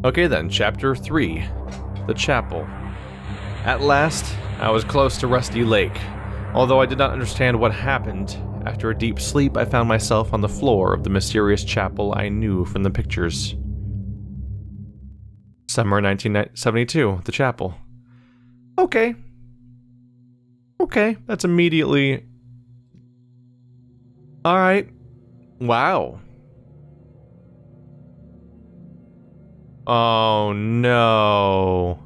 Okay then, Chapter 3. The Chapel. At last, I was close to Rusty Lake. Although I did not understand what happened, after a deep sleep I found myself on the floor of the mysterious chapel I knew from the pictures. Summer 1972, the chapel. Okay, that's immediately... Alright. Wow. Oh no.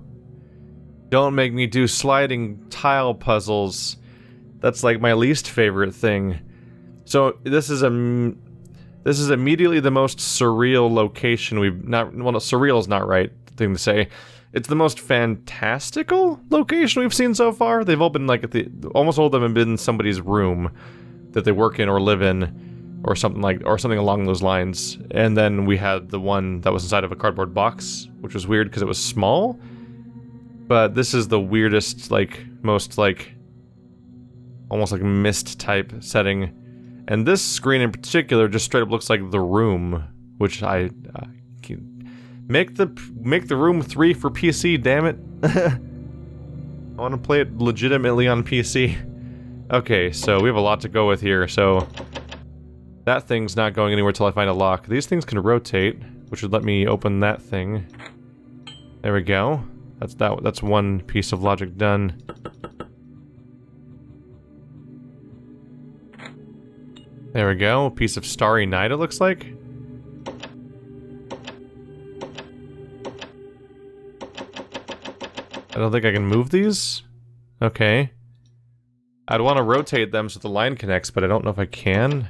Don't make me do sliding tile puzzles. That's like my least favorite thing. So this is immediately the most surreal location we've not. Well, no, surreal is not right thing to say. It's the most fantastical location we've seen so far. They've all been like almost all of them have been in somebody's room that they work in or live in, or something along those lines. And then we had the one that was inside of a cardboard box, which was weird because it was small. But this is the weirdest, most almost like mist type setting. And this screen in particular just straight up looks like The Room, which I make the Room 3 for PC, damn it. I want to play it legitimately on PC. Okay, so we have a lot to go with here. So that thing's not going anywhere till I find a lock. These things can rotate, which would let me open that thing. There we go. That's one piece of logic done. There we go, a piece of Starry Night it looks like. I don't think I can move these? Okay. I'd want to rotate them so the line connects, but I don't know if I can.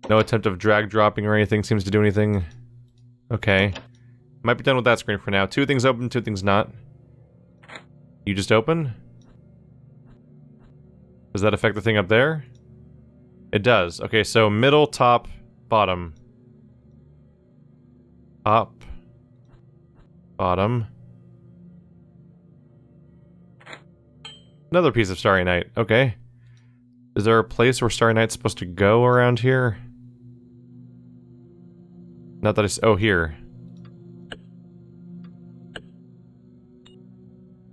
No attempt of drag dropping or anything seems to do anything. Okay. Might be done with that screen for now. 2 things open, 2 things not. You just open? Does that affect the thing up there? It does. Okay, so middle, top, bottom. Top. Bottom. Another piece of Starry Night. Okay. Is there a place where Starry Night's supposed to go around here? Not that oh, here.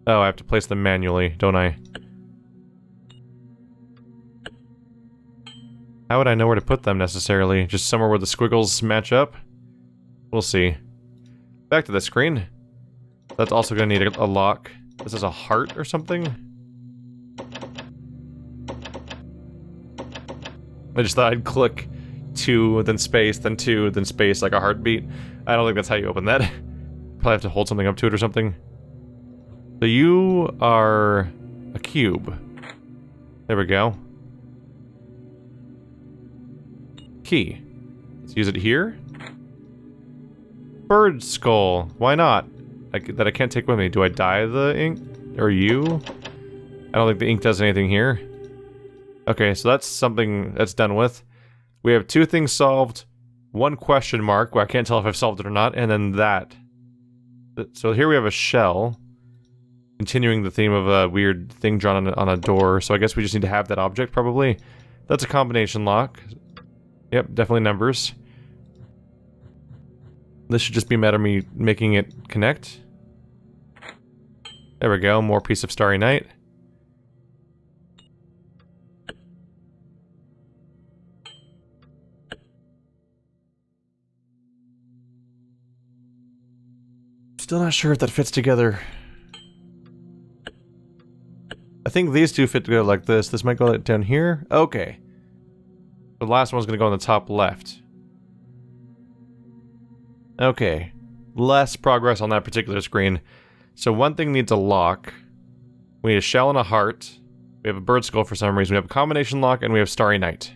Oh, I have to place them manually, don't I? How would I know where to put them, necessarily? Just somewhere where the squiggles match up? We'll see. Back to the screen. That's also gonna need a lock. This is a heart or something? I just thought I'd click 2, then space, then 2, then space, like a heartbeat. I don't think that's how you open that. Probably have to hold something up to it or something. So you are a cube. There we go. Key. Let's use it here. Bird skull. Why not? That I can't take with me. Do I dye the ink? Or you? I don't think the ink does anything here. Okay, so that's something that's done with. We have 2 things solved. 1 question mark, where I can't tell if I've solved it or not, and then that. So here we have a shell. Continuing the theme of a weird thing drawn on a door, so I guess we just need to have that object, probably. That's a combination lock. Yep, definitely numbers. This should just be a matter of me making it connect. There we go, more piece of Starry Night. Still not sure if that fits together. I think these 2 fit together like this. This might go down here. Okay. The last one's gonna go on the top left. Okay. Less progress on that particular screen. So one thing needs a lock. We need a shell and a heart. We have a bird skull for some reason. We have a combination lock, and we have Starry Night.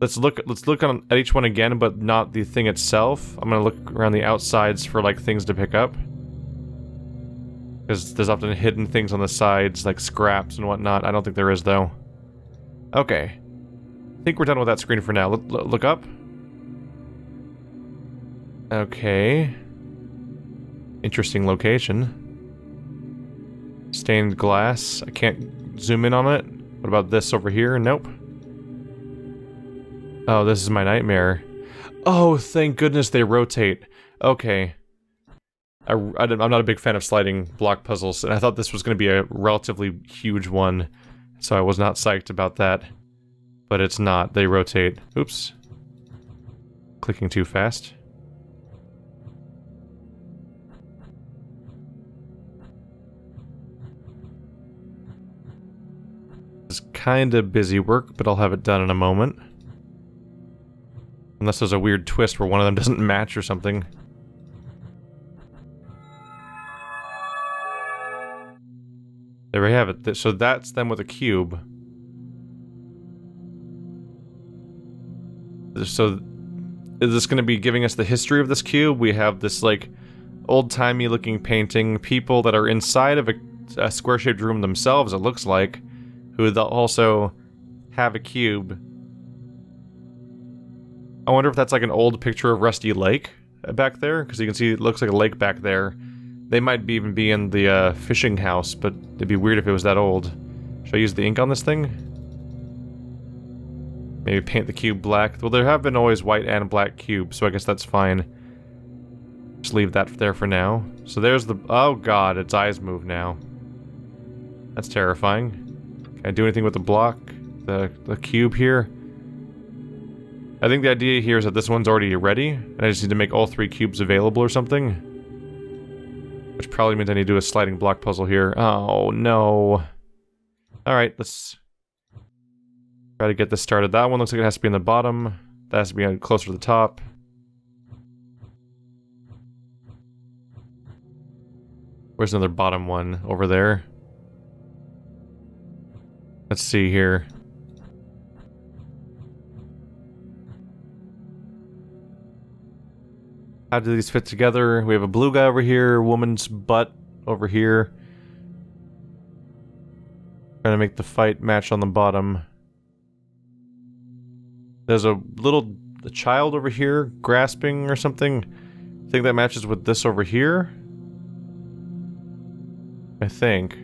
Let's look at each one again, but not the thing itself. I'm gonna look around the outsides for things to pick up. Because there's often hidden things on the sides, like scraps and whatnot. I don't think there is, though. Okay. I think we're done with that screen for now. Look up. Okay. Interesting location. Stained glass. I can't zoom in on it. What about this over here? Nope. Oh, this is my nightmare. Oh, thank goodness they rotate. Okay. I'm not a big fan of sliding block puzzles, and I thought this was going to be a relatively huge one, so I was not psyched about that. But it's not. They rotate. Oops. Clicking too fast. It's kind of busy work, but I'll have it done in a moment. Unless there's a weird twist where one of them doesn't match or something. There we have it. So that's them with a cube. So is this going to be giving us the history of this cube? We have this, like, old-timey looking painting. People that are inside of a square-shaped room themselves, it looks like, who also have a cube. I wonder if that's like an old picture of Rusty Lake back there, because you can see it looks like a lake back there. They might even be in the fishing house, but it'd be weird if it was that old. Should I use the ink on this thing? Maybe paint the cube black. Well, there have been always white and black cubes, so I guess that's fine. Just leave that there for now. So there's the... Oh god, its eyes move now. That's terrifying. Can I do anything with the block? The cube here? I think the idea here is that this one's already ready, and I just need to make all 3 cubes available or something. Which probably means I need to do a sliding block puzzle here. Oh, no. Alright, let's try to get this started. That one looks like it has to be in the bottom. That has to be closer to the top. Where's another bottom one? Over there. Let's see here. How do these fit together? We have a blue guy over here, woman's butt over here. Trying to make the fight match on the bottom. There's a child over here grasping or something. I think that matches with this over here. I think.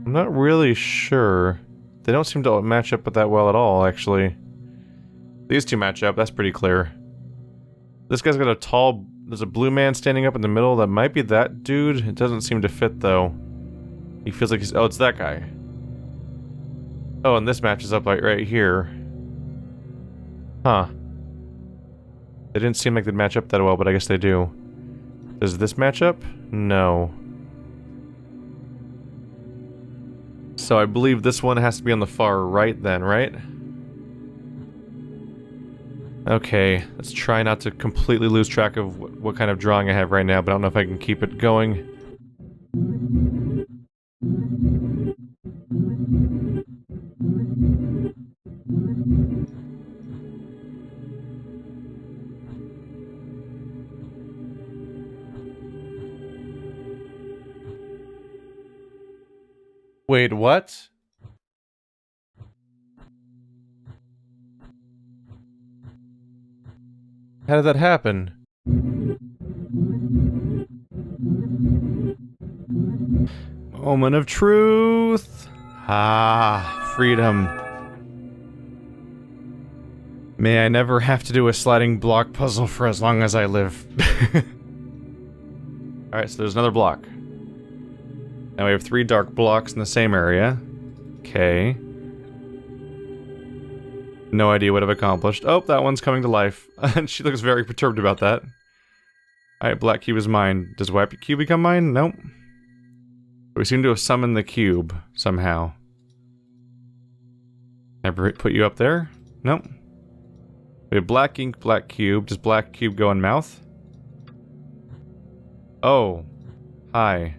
I'm not really sure. They don't seem to match up with that well at all, actually. These two match up, that's pretty clear. This guy's got a tall... There's a blue man standing up in the middle. That might be that dude. It doesn't seem to fit, though. He feels like he's... Oh, it's that guy. Oh, and this matches up like right here. Huh. They didn't seem like they'd match up that well, but I guess they do. Does this match up? No. So I believe this one has to be on the far right then, right? Okay, let's try not to completely lose track of what kind of drawing I have right now, but I don't know if I can keep it going. Wait, what? How did that happen? Moment of truth! Ah, freedom. May I never have to do a sliding block puzzle for as long as I live. Alright, so there's another block. Now we have 3 dark blocks in the same area. Okay. No idea what I've accomplished. Oh, that one's coming to life. And she looks very perturbed about that. Alright, black cube is mine. Does white cube become mine? Nope. We seem to have summoned the cube, somehow. Can I put you up there? Nope. We have black ink, black cube. Does black cube go in mouth? Oh. Hi.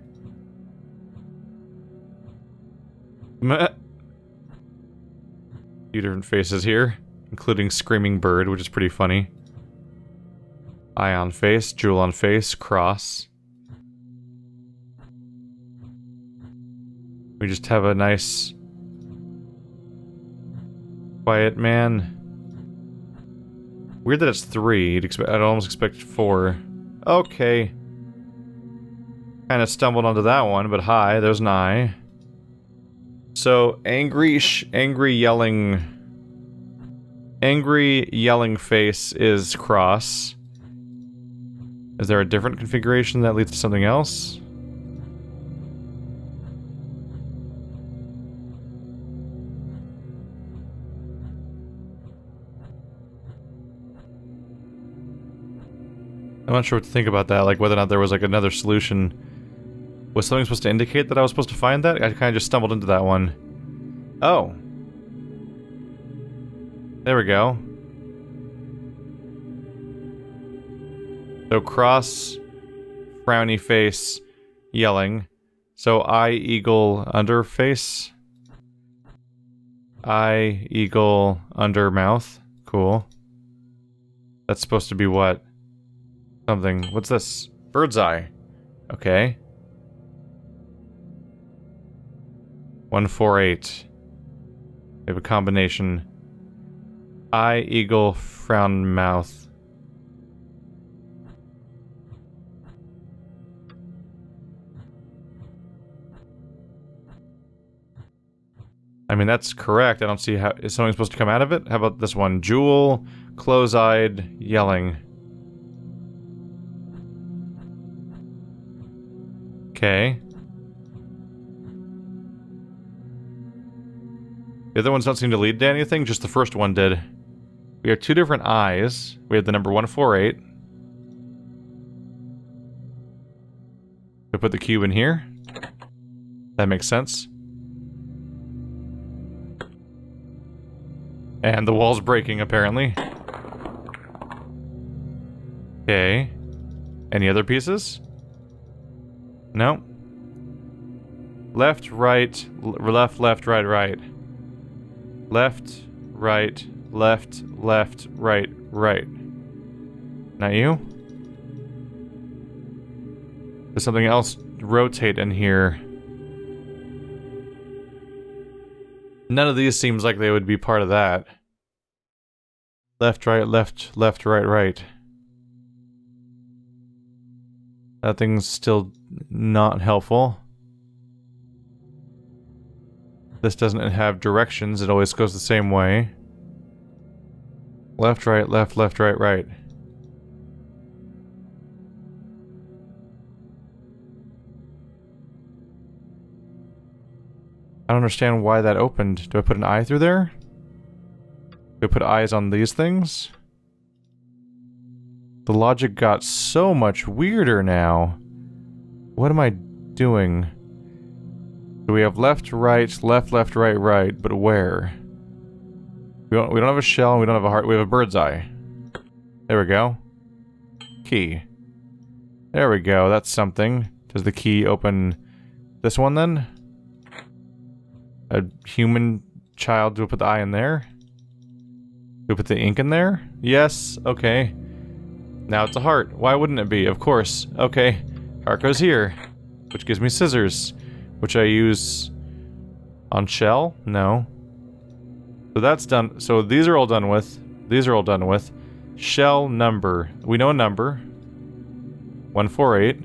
Few different faces here, including Screaming Bird, which is pretty funny. Eye on face, jewel on face, cross. We just have a nice... quiet man. Weird that it's 3. I'd almost expect 4. Okay. Kinda stumbled onto that one, but hi, there's an eye. So, angry yelling Angry, yelling face is cross. Is there a different configuration that leads to something else? I'm not sure what to think about that, like whether or not there was like another solution. Was something supposed to indicate that I was supposed to find that? I kind of just stumbled into that one. Oh. There we go. So cross, frowny face, yelling. So eye, eagle, under face. Eye, eagle, under mouth. Cool. That's supposed to be what? Something. What's this? Bird's eye. Okay. 148. We have a combination. Eye, eagle, frown, mouth. I mean, that's correct. I don't see how... Is something supposed to come out of it? How about this one? Jewel, close-eyed, yelling. Okay. The other ones don't seem to lead to anything, just the first one did. We have two different eyes. We have the number 148. We put the cube in here. That makes sense. And the wall's breaking, apparently. Okay. Any other pieces? No. Left, right, left, left, right, right. Left, right, left, left, right, right. Not you? Does something else rotate in here? None of these seems like they would be part of that. Left, right, left, left, right, right. That thing's still not helpful. This doesn't have directions, it always goes the same way. Left, right, left, left, right, right. I don't understand why that opened. Do I put an eye through there? Do I put eyes on these things? The logic got so much weirder now. What am I doing? Do we have left, right, left, left, right, right, but where? We don't have a shell and we don't have a heart. We have a bird's eye. There we go. Key. There we go, that's something. Does the key open this one then? A human child, do we put the eye in there? Do we put the ink in there? Yes, okay. Now it's a heart. Why wouldn't it be? Of course. Okay. Heart goes here. Which gives me scissors. Which I use on shell? No. So that's done. So these are all done with. These are all done with. Shell number. We know a number. 148.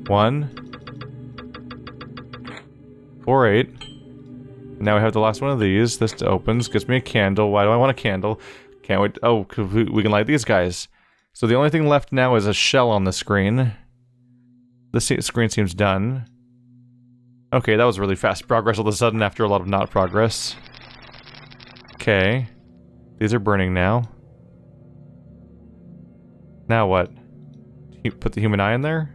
148. Now we have the last one of these. This opens. Gives me a candle. Why do I want a candle? Can't wait. Oh, we can light these guys. So the only thing left now is a shell on the screen. This screen seems done. Okay, that was really fast progress all of a sudden after a lot of not progress. Okay. These are burning now. Now what? You put the human eye in there?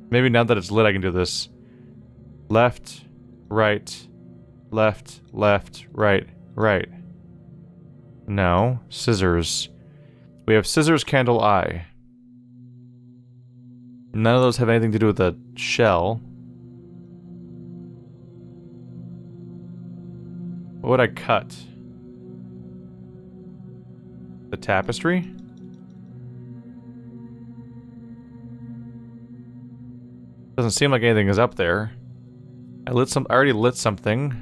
Maybe now that it's lit I can do this. Left, right, left, left, right, right. No. Scissors. We have scissors, candle, eye. None of those have anything to do with the shell. What would I cut? The tapestry? Doesn't seem like anything is up there. I already lit something.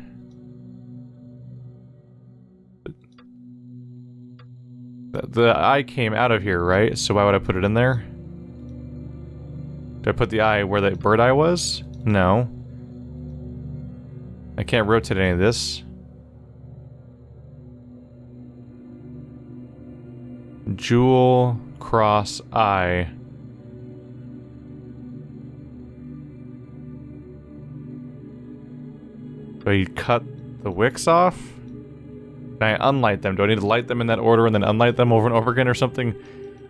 The eye came out of here, right? So why would I put it in there? Did I put the eye where the bird eye was? No. I can't rotate any of this. Jewel, cross, eye. Do I cut the wicks off? Can I unlight them? Do I need to light them in that order and then unlight them over and over again or something?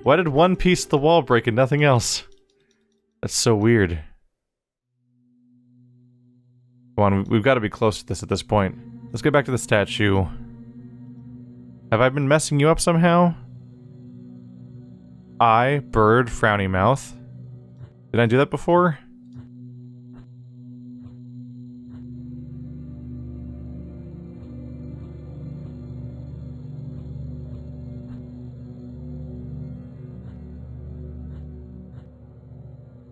Why did one piece of the wall break and nothing else? That's so weird. Come on, we've got to be close to this at this point. Let's get back to the statue. Have I been messing you up somehow? Eye, bird, frowny mouth. Did I do that before?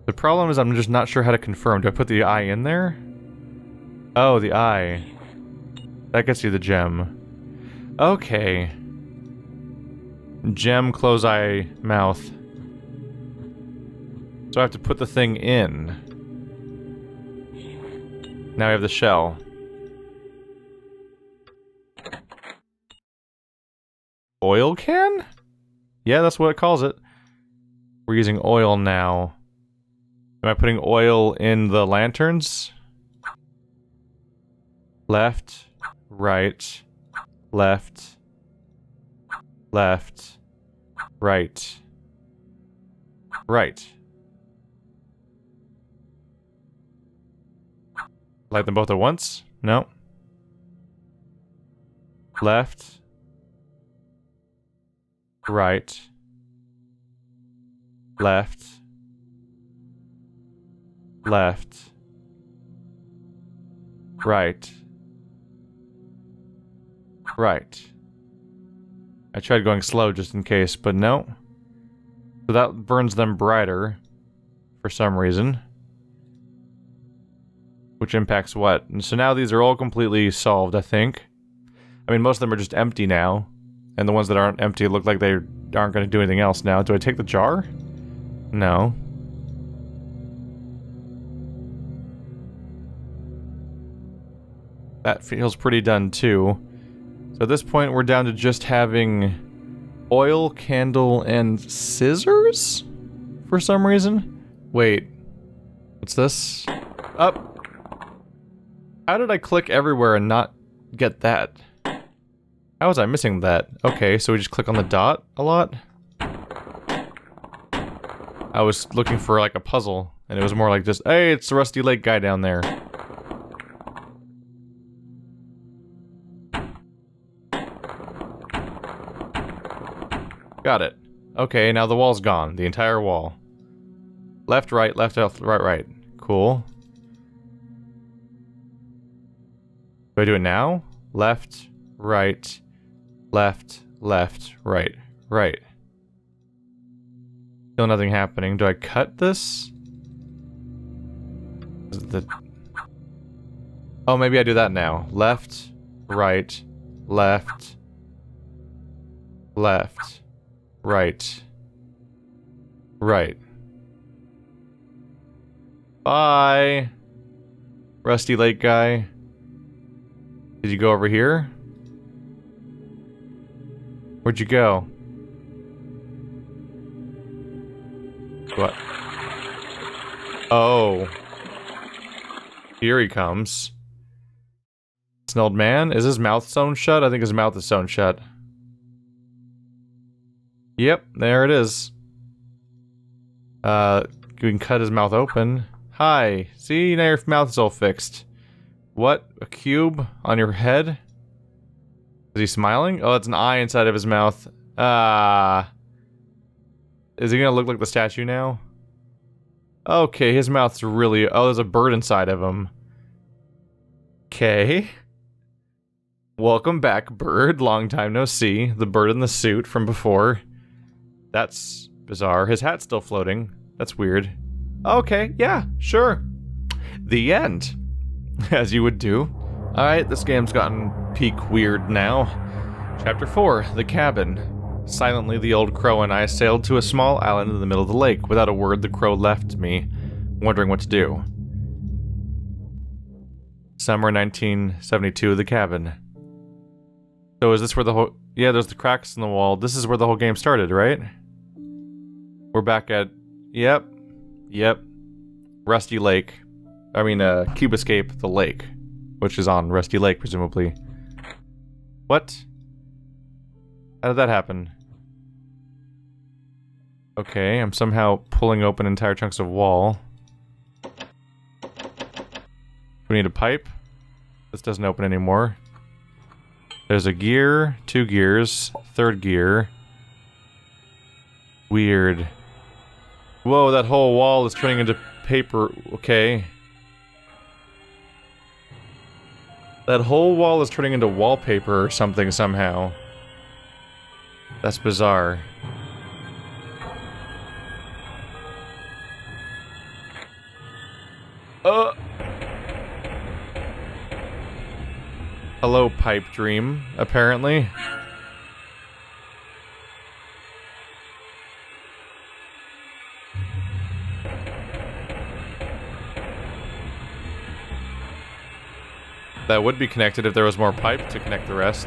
The problem is I'm just not sure how to confirm. Do I put the eye in there? Oh, the eye. That gets you the gem. Okay. Gem, close eye, mouth. So I have to put the thing in. Now we have the shell. Oil can? Yeah, that's what it calls it. We're using oil now. Am I putting oil in the lanterns? Left, right, left, left, right, right. Light them both at once? No. Left, right, left, left, right, right. I tried going slow just in case, but no. So that burns them brighter for some reason. Which impacts what? And so now these are all completely solved, I think. I mean, most of them are just empty now. And the ones that aren't empty look like they aren't going to do anything else now. Do I take the jar? No. That feels pretty done too. So at this point we're down to just having oil, candle, and scissors? For some reason? Wait. What's this? Up. How did I click everywhere and not get that? How was I missing that? Okay, so we just click on the dot a lot? I was looking for like a puzzle, and it was more like just, hey, it's the Rusty Lake guy down there. Got it. Okay, now the wall's gone. The entire wall. Left, right, left, left, right, right. Cool. Do I do it now? Left, right, left, left, right, right. Still nothing happening. Do I cut this? Is it the... Oh, maybe I do that now. Left, right, left, left, right, right. Bye, Rusty Lake guy. Did you go over here? Where'd you go? What? Oh. Here he comes. It's an old man? Is his mouth sewn shut? I think his mouth is sewn shut. Yep, there it is. We can cut his mouth open. Hi. See, now your mouth is all fixed. What? A cube on your head? Is he smiling? Oh, it's an eye inside of his mouth. Is he gonna look like the statue now? Okay, his mouth's really... Oh, there's a bird inside of him. Okay. Welcome back, bird. Long time no see. The bird in the suit from before. That's bizarre. His hat's still floating. That's weird. Okay, yeah, sure. The end. As you would do. Alright, this game's gotten peak weird now. Chapter 4, The Cabin. Silently, the old crow and I sailed to a small island in the middle of the lake. Without a word, the crow left me, wondering what to do. Summer 1972, the cabin. So is this where the whole... Yeah, there's the cracks in the wall. This is where the whole game started, right? We're back at... Yep. Rusty Lake. I mean, Cube Escape, the lake. Which is on Rusty Lake, presumably. What? How did that happen? Okay, I'm somehow pulling open entire chunks of wall. We need a pipe. This doesn't open anymore. There's a gear, 2 gears, 3rd gear. Weird. Whoa, that whole wall is turning into paper. Okay. That whole wall is turning into wallpaper or something somehow. That's bizarre. Hello, pipe dream, apparently. That would be connected if there was more pipe to connect the rest.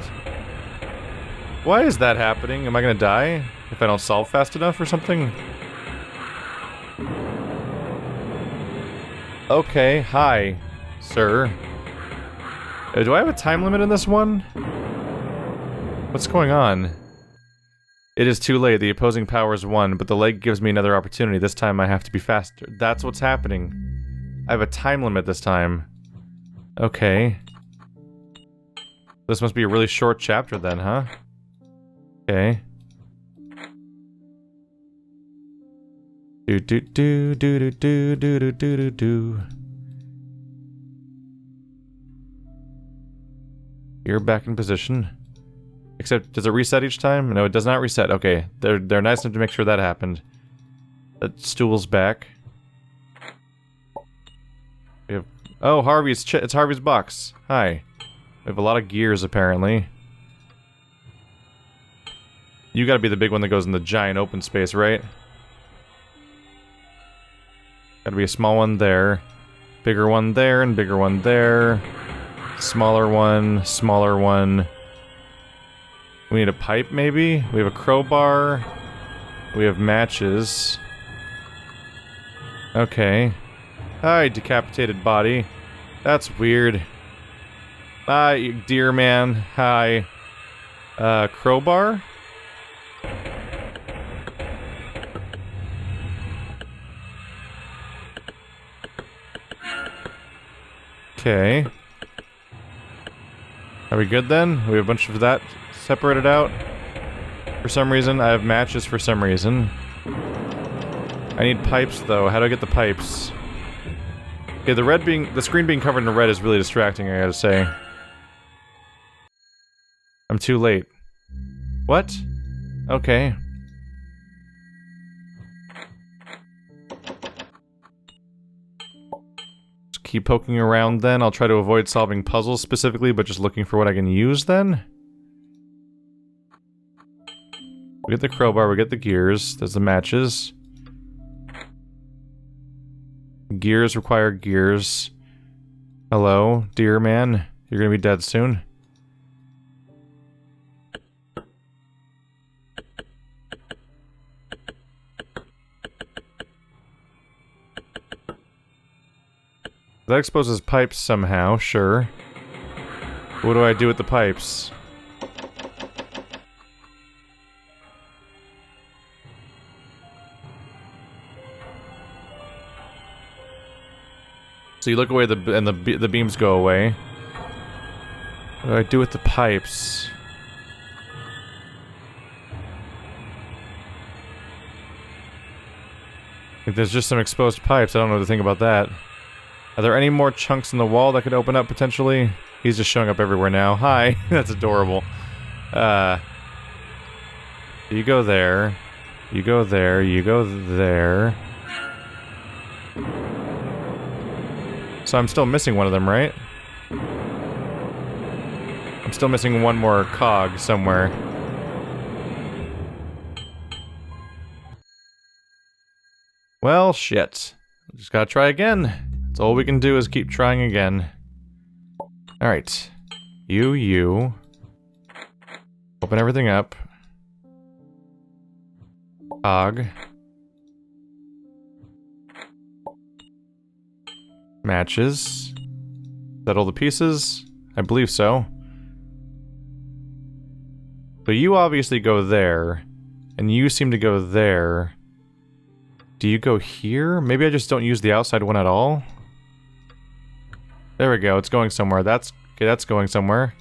Why is that happening? Am I gonna die if I don't solve fast enough or something? Okay, hi, sir. Do I have a time limit in this one? What's going on? It is too late. The opposing powers won, but the leg gives me another opportunity. This time I have to be faster. That's what's happening. I have a time limit this time. Okay. This must be a really short chapter then, huh? Okay. Do do do do do do do do do do. You're back in position. Except, does it reset each time? No, it does not reset. Okay, they're nice enough to make sure that happened. That stool's back. We have... Oh, it's Harvey's box. Hi. We have a lot of gears, apparently. You gotta be the big one that goes in the giant open space, right? Gotta be a small one there. Bigger one there, and bigger one there. Smaller one. We need a pipe, maybe? We have a crowbar. We have matches. Okay. Hi, decapitated body. That's weird. Hi, dear man. Hi. Crowbar? Okay. Are we good then? We have a bunch of that separated out. For some reason, I have matches for some reason. I need pipes though. How do I get the pipes? Okay, the screen being covered in red is really distracting, I gotta say. I'm too late. What? Okay. Just keep poking around then. I'll try to avoid solving puzzles specifically, but just looking for what I can use then. We get the crowbar, we get the gears. There's the matches. Gears require gears. Hello, dear man. You're gonna be dead soon. That exposes pipes somehow, sure. What do I do with the pipes? So you look away and the beams go away. What do I do with the pipes? Like there's just some exposed pipes. I don't know what to think about that. Are there any more chunks in the wall that could open up potentially? He's just showing up everywhere now. Hi, that's adorable. You go there. You go there. You go there. So I'm still missing one of them, right? I'm still missing one more cog somewhere. Well, shit. Just gotta try again. That's all we can do is keep trying again. Alright. You. Open everything up. Cog. Matches. Settle the pieces? I believe so. So you obviously go there, and you seem to go there. Do you go here? Maybe I just don't use the outside one at all? There we go, it's going somewhere. Okay, that's going somewhere.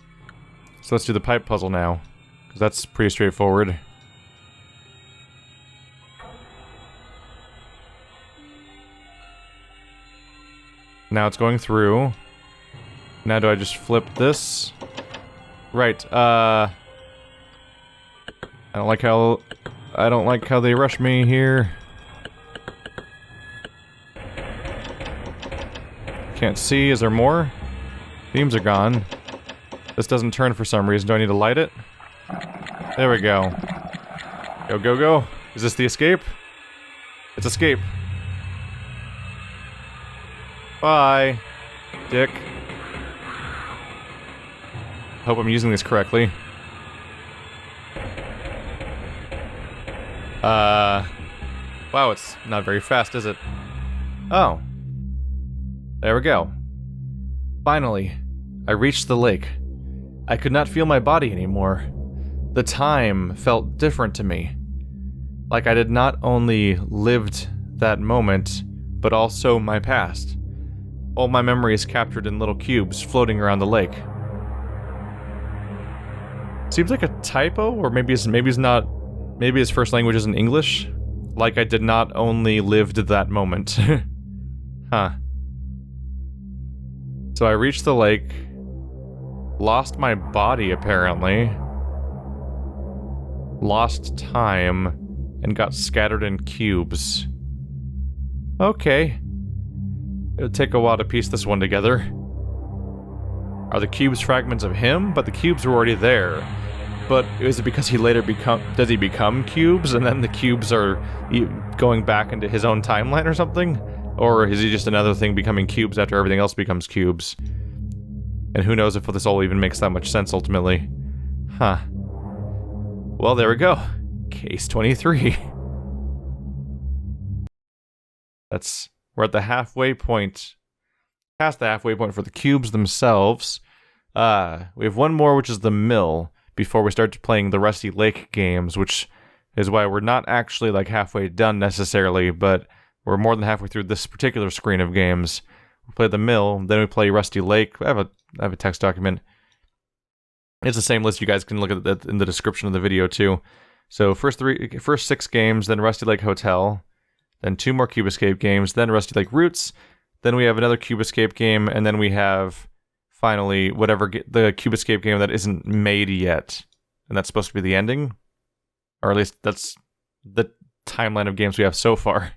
So let's do the pipe puzzle now, because that's pretty straightforward. Now it's going through. Now do I just flip this? Right, I don't like how they rush me here. Can't see, is there more? Beams are gone. This doesn't turn for some reason, do I need to light it? There we go. Go. Is this the escape? It's escape. Bye, dick. Hope I'm using this correctly. Wow, it's not very fast, is it? Oh. There we go. Finally, I reached the lake. I could not feel my body anymore. The time felt different to me. Like I did not only lived that moment, but also my past. All my memories captured in little cubes floating around the lake. Seems like a typo, or maybe his first language isn't English. Like I did not only lived that moment. Huh. So I reached the lake, lost my body apparently, lost time, and got scattered in cubes. Okay. It'll take a while to piece this one together. Are the cubes fragments of him? But the cubes were already there. But is it because he later does he become cubes and then the cubes are going back into his own timeline or something? Or is he just another thing becoming cubes after everything else becomes cubes? And who knows if this all even makes that much sense ultimately. Huh. Well, there we go. Case 23. We're at the halfway point. Past the halfway point for the cubes themselves. We have one more, which is the mill, before we start playing the Rusty Lake games, which is why we're not actually like halfway done necessarily, but we're more than halfway through this particular screen of games. We play the mill, then we play Rusty Lake. I have a text document. It's the same list. You guys can look at that in the description of the video too. So first 6 games, then Rusty Lake Hotel, then 2 more Cube Escape games, then Rusty Lake Roots, then we have another Cube Escape game, and then we have finally whatever the Cube Escape game that isn't made yet, and that's supposed to be the ending, or at least that's the timeline of games we have so far.